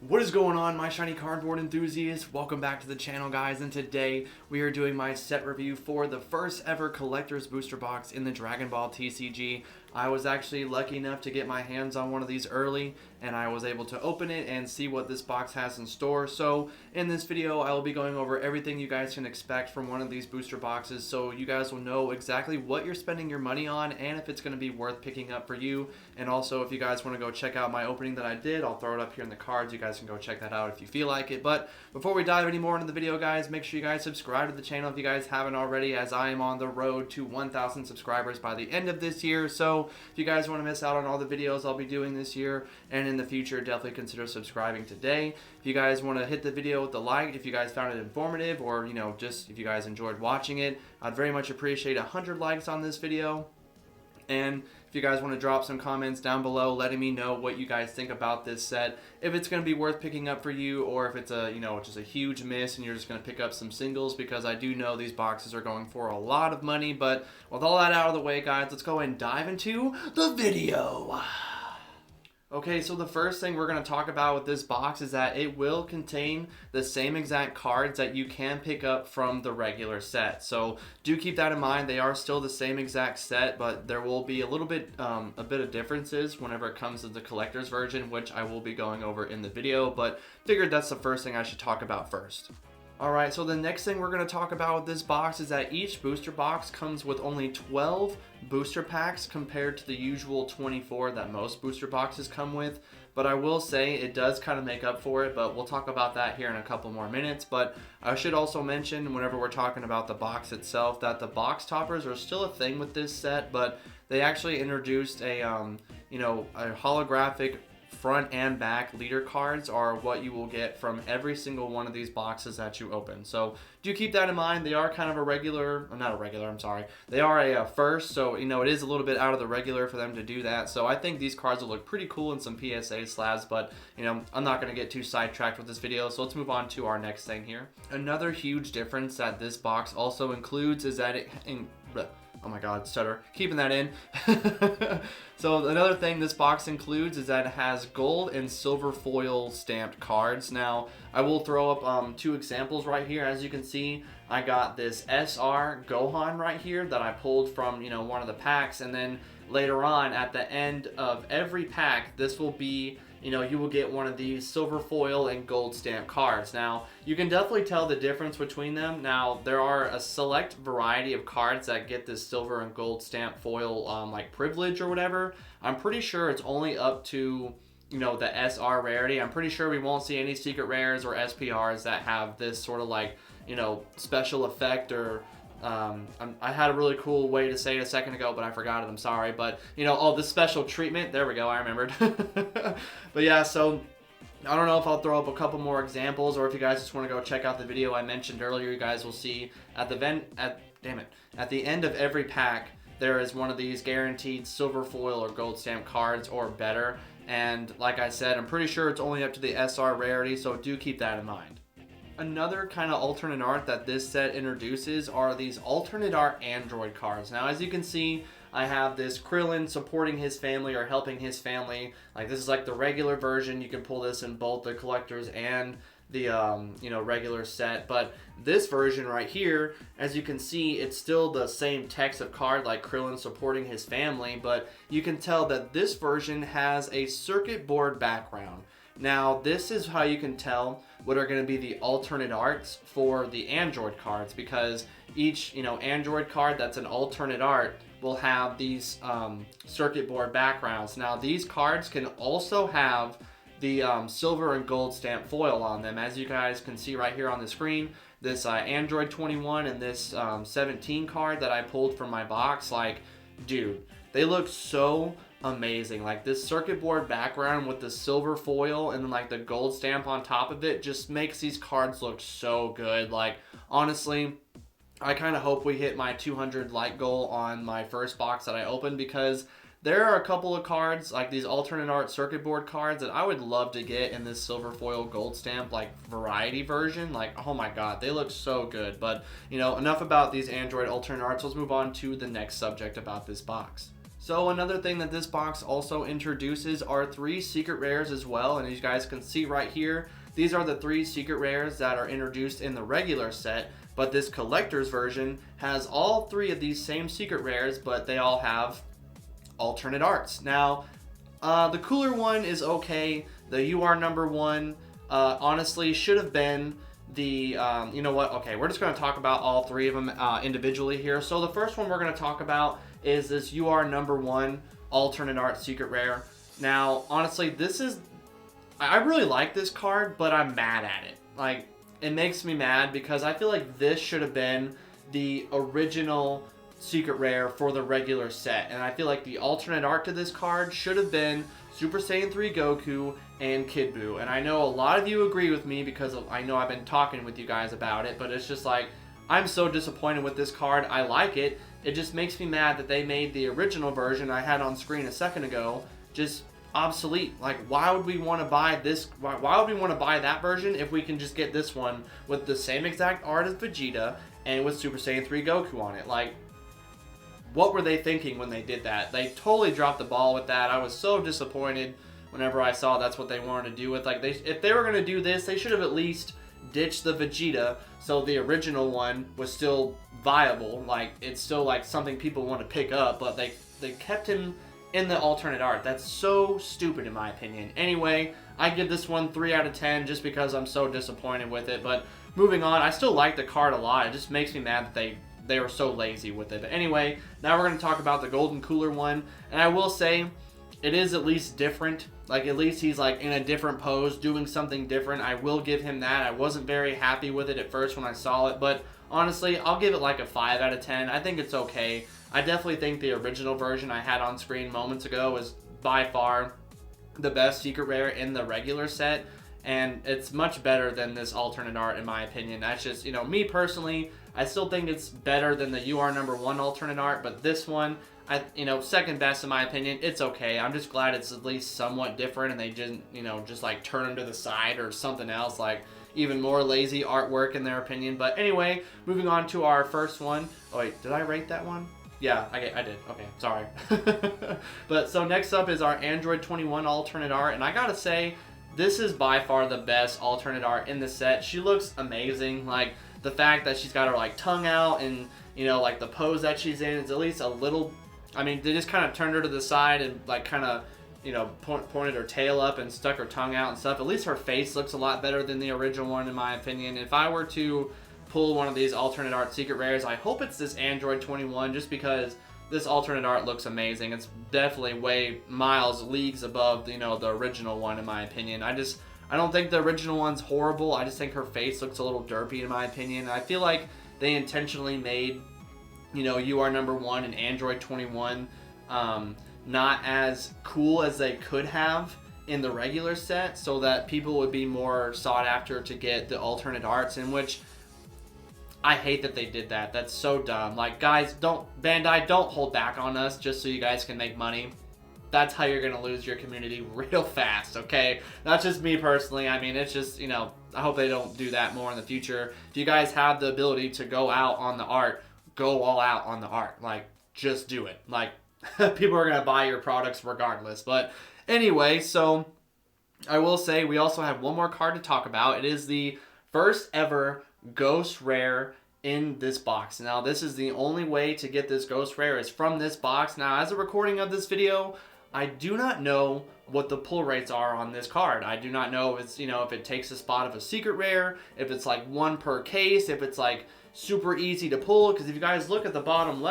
What is going on, my shiny cardboard enthusiasts? Welcome back to the channel, guys, and today we are doing my set review for the first ever collector's booster box in the Dragon Ball TCG. I was actually lucky enough to get my hands on one of these early, and I was able to open it and see what this box has in store. So in this video, I will be going over everything you guys can expect from one of these booster boxes, so you guys will know exactly what you're spending your money on and if it's going to be worth picking up for you. And also, if you guys want to go check out my opening that I did, I'll throw it up here in the cards. You guys can go check that out if you feel like it. But before we dive any more into the video, guys, make sure you guys subscribe to the channel if you guys haven't already, as I am on the road to 1,000 subscribers by the end of this year. So if you guys want to miss out on all the videos I'll be doing this year and in the future, definitely consider subscribing today. If you guys want to hit the video with the like, if you guys found it informative, or just if you guys enjoyed watching it, I'd very much appreciate 100 likes on this video. And if you guys want to drop some comments down below letting me know what you guys think about this set, if it's going to be worth picking up for you, or if it's a just a huge miss and you're just going to pick up some singles, because I do know these boxes are going for a lot of money. But with all that out of the way, guys, let's go ahead and dive into the video. Okay, so the first thing we're going to talk about with this box is that it will contain the same exact cards that you can pick up from the regular set. So do keep that in mind. They are still the same exact set, but there will be a bit of differences whenever it comes to the collector's version, which I will be going over in the video, but figured that's the first thing I should talk about first. Alright, so the next thing we're going to talk about with this box is that each booster box comes with only 12 booster packs compared to the usual 24 that most booster boxes come with. But I will say it does kind of make up for it, but we'll talk about that here in a couple more minutes. But I should also mention, whenever we're talking about the box itself, that the box toppers are still a thing with this set, but they actually introduced a holographic front and back leader cards are what you will get from every single one of these boxes that you open. So do keep that in mind. They are kind of they are a first, so it is a little bit out of the regular for them to do that. So I think these cards will look pretty cool in some PSA slabs, but I'm not going to get too sidetracked with this video, so let's move on to our next thing here. Another huge difference that this box also includes is that oh my god, stutter. Keeping that in. So another thing this box includes is that it has gold and silver foil stamped cards. Now, I will throw up two examples right here. As you can see, I got this SR Gohan right here that I pulled from, one of the packs. And then later on, at the end of every pack, this will be, you will get one of these silver foil and gold stamp cards. Now, you can definitely tell the difference between them. Now, there are a select variety of cards that get this silver and gold stamp foil like privilege or whatever. I'm pretty sure it's only up to the SR rarity. I'm pretty sure we won't see any secret rares or SPRs that have this sort of like special effect, or I had a really cool way to say it a second ago, but I forgot it. I'm sorry. But, this special treatment. There we go. I remembered. But yeah, so I don't know if I'll throw up a couple more examples, or if you guys just want to go check out the video I mentioned earlier. You guys will see at the end of every pack, there is one of these guaranteed silver foil or gold stamp cards or better. And like I said, I'm pretty sure it's only up to the SR rarity, so do keep that in mind. Another kind of alternate art that this set introduces are these alternate art android cards. Now, as you can see, I have this Krillin supporting his family or helping his family. Like, this is like the regular version. You can pull this in both the collector's and the regular set. But this version right here, as you can see, it's still the same text of card, like Krillin supporting his family, but you can tell that this version has a circuit board background. Now, this is how you can tell what are going to be the alternate arts for the Android cards, because each Android card that's an alternate art will have these circuit board backgrounds. Now, these cards can also have the silver and gold stamp foil on them, as you guys can see right here on the screen. This Android 21 and this 17 card that I pulled from my box, like, dude, they look so amazing. Like, this circuit board background with the silver foil and then like the gold stamp on top of it just makes these cards look so good. Like, honestly, I kind of hope we hit my 200 like goal on my first box that I opened, because there are a couple of cards, like these alternate art circuit board cards, that I would love to get in this silver foil gold stamp like variety version. Like, oh my god, they look so good. But enough about these Android alternate arts. Let's move on to the next subject about this box. So another thing that this box also introduces are 3 secret rares as well, and as you guys can see right here, these are the 3 secret rares that are introduced in the regular set, but this collector's version has all 3 of these same secret rares, but they all have alternate arts. Now, the cooler one is okay. The You Are Number One, honestly, should have been the, you know what, okay, we're just going to talk about all 3 of them individually here. So the first one we're going to talk about is this You Are Number One alternate art secret rare. Now, honestly, this is, I really like this card, but I'm mad at it. Like, it makes me mad because I feel like this should have been the original secret rare for the regular set, and I feel like the alternate art to this card should have been Super Saiyan 3 Goku and Kid Buu. And I know a lot of you agree with me because I know I've been talking with you guys about it, but it's just like, I'm so disappointed with this card. I like it. It just makes me mad that they made the original version I had on screen a second ago just obsolete. Like, why would we want to buy this? Why would we want to buy that version if we can just get this one with the same exact art as Vegeta and with Super Saiyan 3 Goku on it? Like, what were they thinking when they did that? They totally dropped the ball with that. I was so disappointed whenever I saw that's what they wanted to do with. Like, if they were going to do this, they should have at least ditched the Vegeta so the original one was still viable. Like, it's still like something people want to pick up, but they kept him in the alternate art. That's so stupid in my opinion. Anyway, I give this one 3 out of 10 just because I'm so disappointed with it. But moving on, I still like the card a lot. It just makes me mad that they were so lazy with it. But anyway, now we're going to talk about the Golden Cooler one. And I will say, it is at least different. Like, at least he's like in a different pose, doing something different. I will give him that. I wasn't very happy with it at first when I saw it, but honestly, I'll give it like a 5 out of 10. I think it's okay. I definitely think the original version I had on screen moments ago is by far the best secret rare in the regular set, and it's much better than this alternate art in my opinion. That's just, you know, me personally, I still think it's better than the You Are Number One alternate art, but this one, second best in my opinion. It's okay. I'm just glad it's at least somewhat different and they didn't, just like turn them to the side or something else, like even more lazy artwork in their opinion. But anyway, moving on to our first one. Oh wait, did I rate that one? Yeah, I did. Okay, sorry. But so next up is our Android 21 alternate art, and I gotta say, this is by far the best alternate art in the set. She looks amazing. Like, the fact that she's got her like tongue out and like the pose that she's in is at least a little, I mean, they just kind of turned her to the side and like kind of pointed her tail up and stuck her tongue out and stuff. At least her face looks a lot better than the original one in my opinion. If I were to pull one of these alternate art secret rares, I hope it's this Android 21 just because this alternate art looks amazing. It's definitely way leagues above the original one in my opinion. I don't think the original one's horrible. I just think her face looks a little derpy in my opinion. I feel like they intentionally made You Are Number One and Android 21 not as cool as they could have in the regular set, so that people would be more sought after to get the alternate arts, in which I hate that they did that. That's so dumb. Like, guys, Bandai, don't hold back on us just so you guys can make money. That's how you're going to lose your community real fast, okay? That's just me personally. I mean, it's just, I hope they don't do that more in the future. If you guys have the ability to go out on the art, go all out on the art. Like, just do it. Like, people are going to buy your products regardless. But anyway, so I will say we also have one more card to talk about. It is the first ever Ghost Rare in this box. Now, this is the only way to get this Ghost Rare is from this box. Now, as a recording of this video, I do not know what the pull rates are on this card. I do not know if it's, if it takes the spot of a secret rare, if it's like 1 per case, if it's like super easy to pull. Because if you guys look at the bottom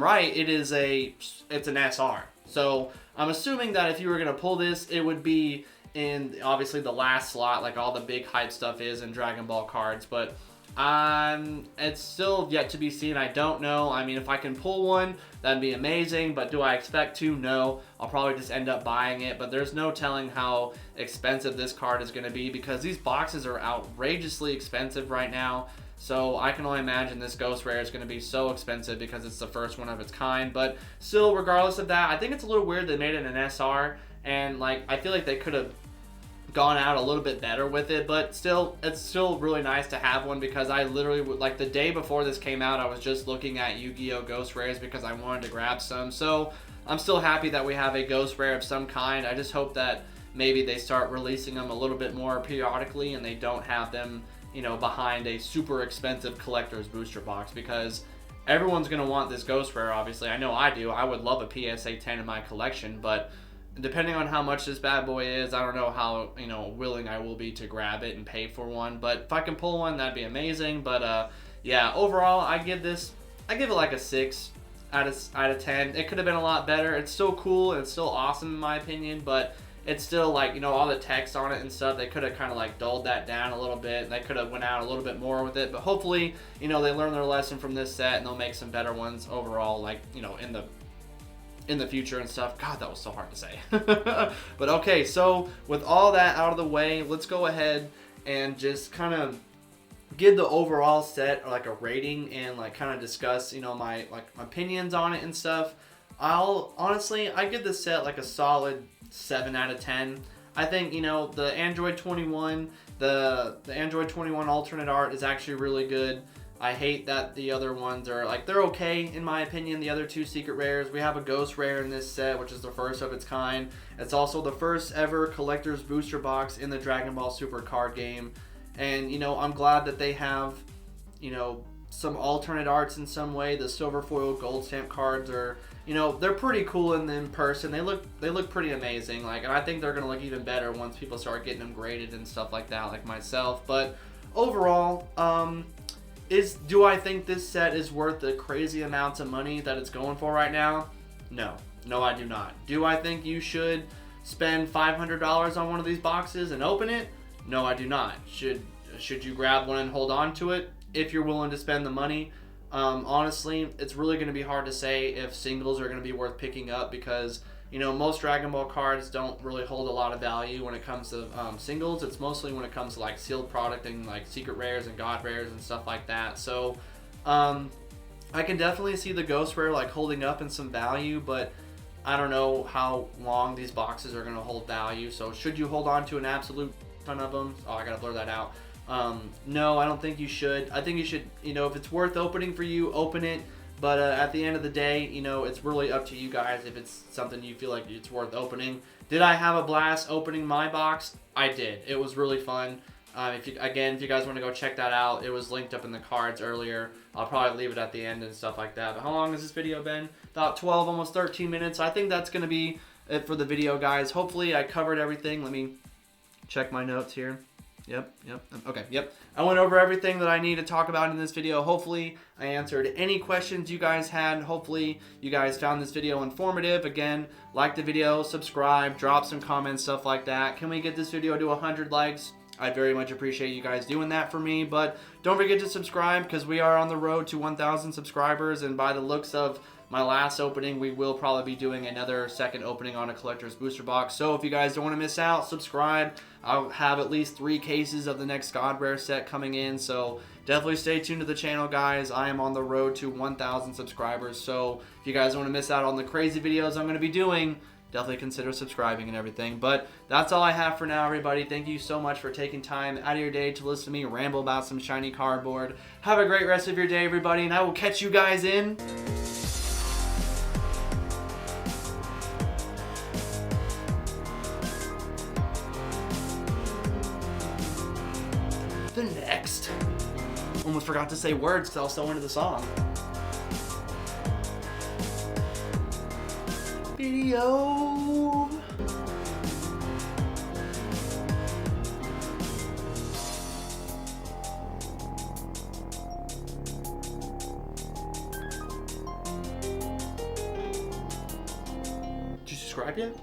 right, it's an SR. So I'm assuming that if you were going to pull this, it would be in obviously the last slot, like all the big hype stuff is in Dragon Ball cards. But it's still yet to be seen. I don't know. I mean, if I can pull one, that'd be amazing, but do I expect to? No. I'll probably just end up buying it, but there's no telling how expensive this card is going to be because these boxes are outrageously expensive right now. So I can only imagine this Ghost Rare is going to be so expensive because it's the first one of its kind. But still, regardless of that, I think it's a little weird they made it an SR, and like I feel like they could have gone out a little bit better with it, but still, it's still really nice to have one, because I literally would, like the day before this came out, I was just looking at Yu-Gi-Oh! Ghost Rares because I wanted to grab some. So I'm still happy that we have a Ghost Rare of some kind. I just hope that maybe they start releasing them a little bit more periodically, and they don't have them, you know, behind a super expensive collector's booster box, because everyone's going to want this Ghost Rare, obviously. I know I do. I would love a PSA 10 in my collection, but depending on how much this bad boy is, I don't know how, you know, willing I will be to grab it and pay for one. But if I can pull one, that'd be amazing. But yeah, overall, I give it like a 6 out of 10. It could have been a lot better. It's still cool and it's still awesome in my opinion, but it's still like, you know, all the text on it and stuff, they could have kind of like dulled that down a little bit, and they could have went out a little bit more with it. But hopefully, you know, they learn their lesson from this set and they'll make some better ones overall, like, you know, in the future and stuff. God, that was so hard to say. But okay, so with all that out of the way, let's go ahead and just kind of give the overall set like a rating and like kind of discuss, you know, my like opinions on it and stuff. I give this set like a solid 7 out of 10. I think, you know, the Android 21, the Android 21 alternate art is actually really good. I hate that the other ones are like, they're okay in my opinion. The other two secret rares, we have a Ghost Rare in this set, which is the first of its kind. It's also the first ever collector's booster box in the Dragon Ball Super card game. And, you know, I'm glad that they have, you know, some alternate arts in some way. The silver foil gold stamp cards are, you know, they're pretty cool in person. They look pretty amazing. Like, and I think they're gonna look even better once people start getting them graded and stuff like that, like myself. But overall, do I think this set is worth the crazy amounts of money that it's going for right now? No, I do not. Do I think you should spend $500 on one of these boxes and open it? No, I do not. Should you grab one and hold on to it if you're willing to spend the money? Honestly, it's really going to be hard to say if singles are going to be worth picking up, because, you know, most Dragon Ball cards don't really hold a lot of value when it comes to singles. It's mostly when it comes to like sealed product and like secret rares and god rares and stuff like that. So I can definitely see the Ghost Rare like holding up in some value, but I don't know how long these boxes are going to hold value. So should you hold on to an absolute ton of them? Oh, I gotta blur that out. No, I don't think you should. I think you should, you know, if it's worth opening for you, open it. But at the end of the day, you know, it's really up to you guys if it's something you feel like it's worth opening. Did I have a blast opening my box? I did. It was really fun. If you guys want to go check that out, it was linked up in the cards earlier. I'll probably leave it at the end and stuff like that. But how long has this video been? About 12, almost 13 minutes. I think that's going to be it for the video, guys. Hopefully I covered everything. Let me check my notes here. Yep. Okay, yep. I went over everything that I need to talk about in this video. Hopefully, I answered any questions you guys had. Hopefully, you guys found this video informative. Again, like the video, subscribe, drop some comments, stuff like that. Can we get this video to 100 likes? I very much appreciate you guys doing that for me. But don't forget to subscribe, because we are on the road to 1,000 subscribers. And by the looks of my last opening, we will probably be doing another second opening on a collector's booster box. So if you guys don't want to miss out, subscribe. I'll have at least 3 cases of the next God Rare set coming in. So definitely stay tuned to the channel, guys. I am on the road to 1,000 subscribers. So if you guys don't want to miss out on the crazy videos I'm going to be doing, definitely consider subscribing and everything. But that's all I have for now, everybody. Thank you so much for taking time out of your day to listen to me ramble about some shiny cardboard. Have a great rest of your day, everybody, and I will catch you guys in the next. Almost forgot to say words because I was so into the song. Video. Did you subscribe yet?